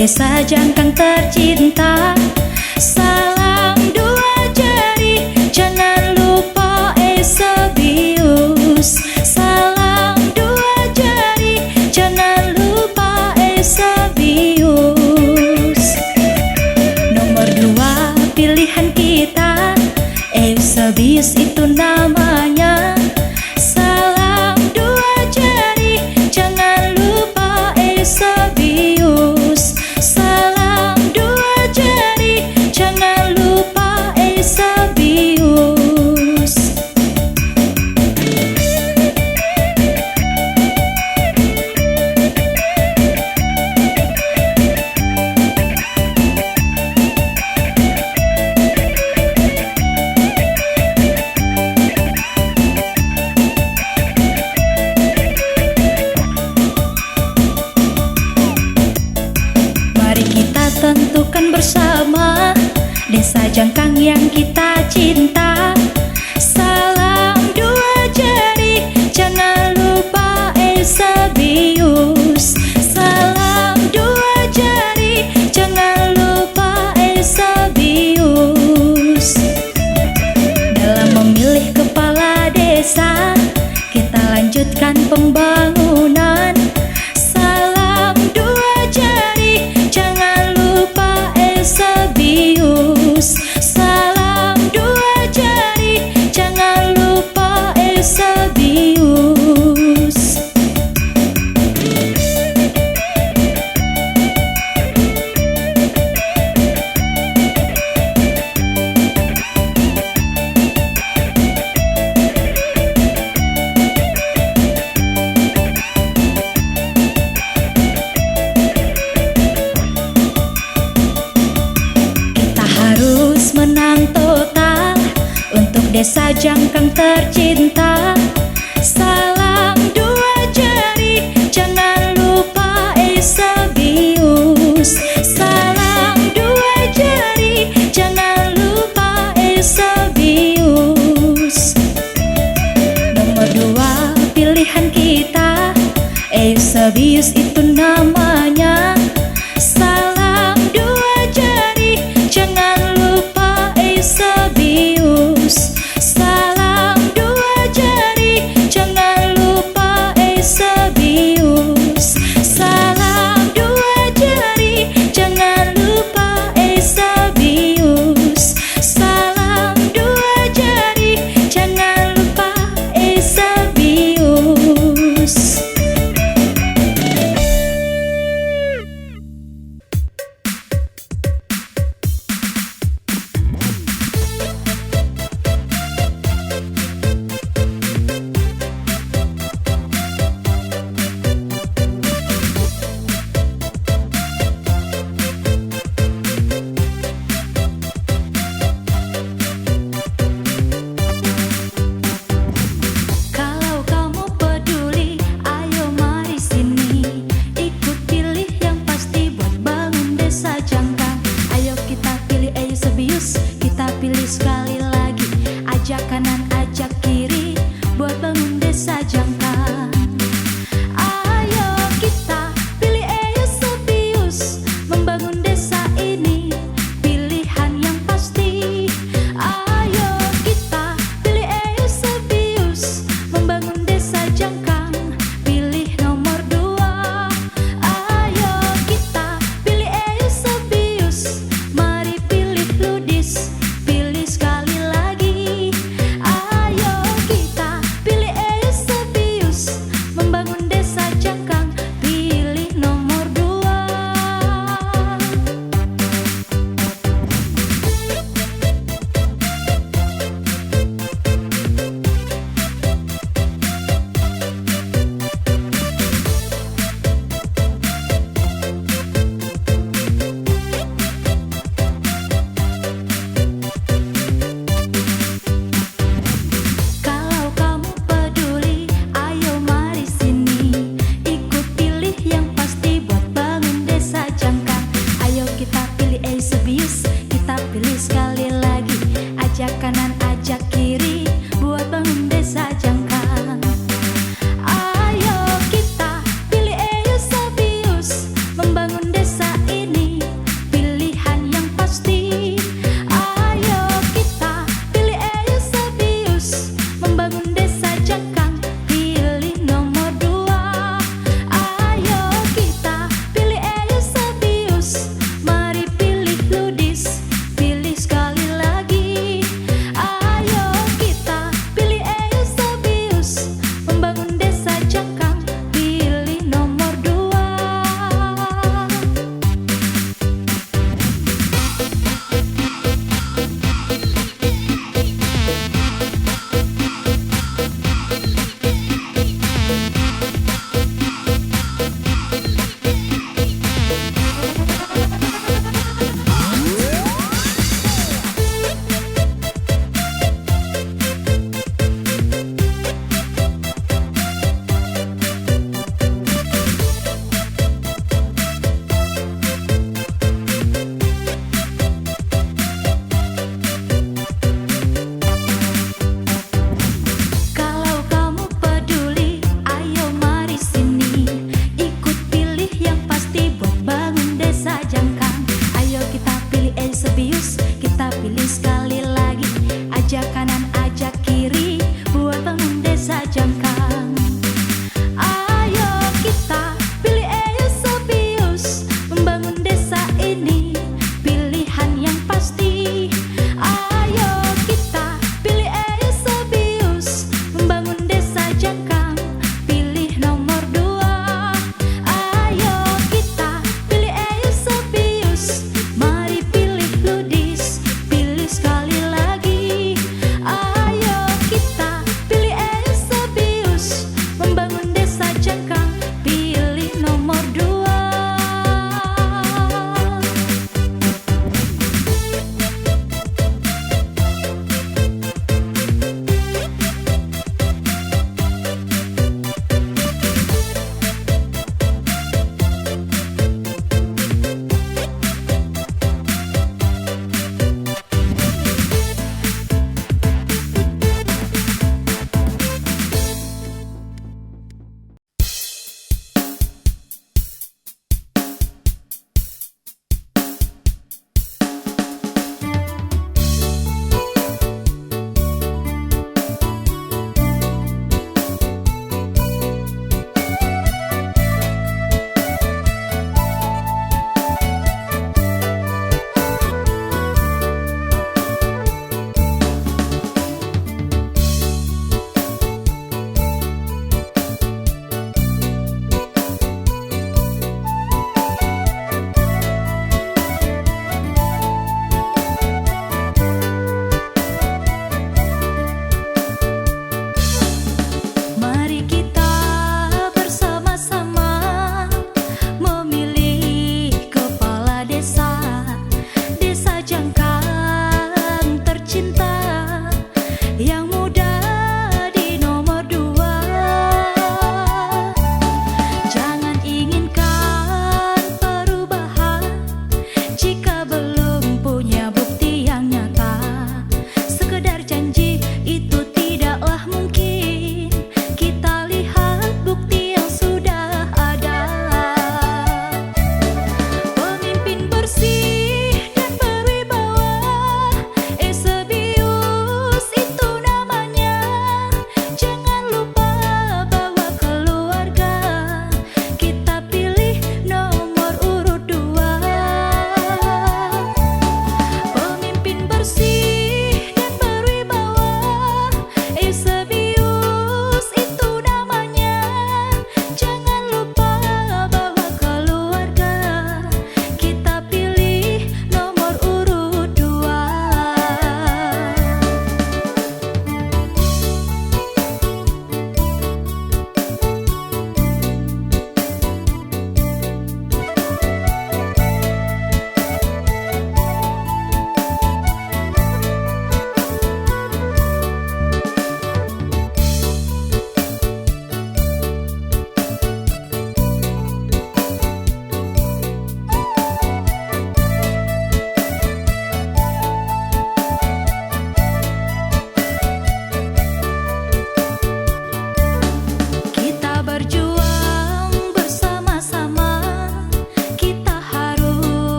desa Jangkang tercinta. Salam dua jari, jangan lupa Eusebius. Salam dua jari, jangan lupa Eusebius. Nomor dua pilihan kita, Eusebius itu namanya. Salam dua jari, jangan lupa Eusebius. Salam dua jari, jangan lupa Eusebius. Mari kita tentukan bersama desa Jangkang yang kita cinta. Salam dua jari, jangan lupa Eusebius. Salam dua jari, jangan lupa Eusebius. Dalam memilih kepala desa, kita lanjutkan pembangunan. Salam dua jari, jangan lupa Eusebius. Salam dua jari, jangan lupa Eusebius. Kita harus menang total untuk desa Jangkang tercinta. Salam dua jari, jangan lupa Eusebius. Salam dua jari, jangan lupa Eusebius. Nomor dua pilihan kita, Eusebius itu namanya. Salam dua jari, jangan lupa Eusebius. Salam dua jari, jangan lupa Eusebius. Salam dua jari, jangan lupa Eusebius. Salam dua jari, jangan lupa Eusebius.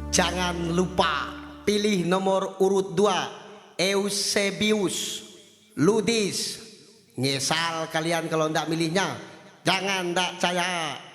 Jangan lupa pilih nomor urut 2 Eusebius Ludis. Nyesal kalian kalau ndak milihnya. Jangan ndak percaya.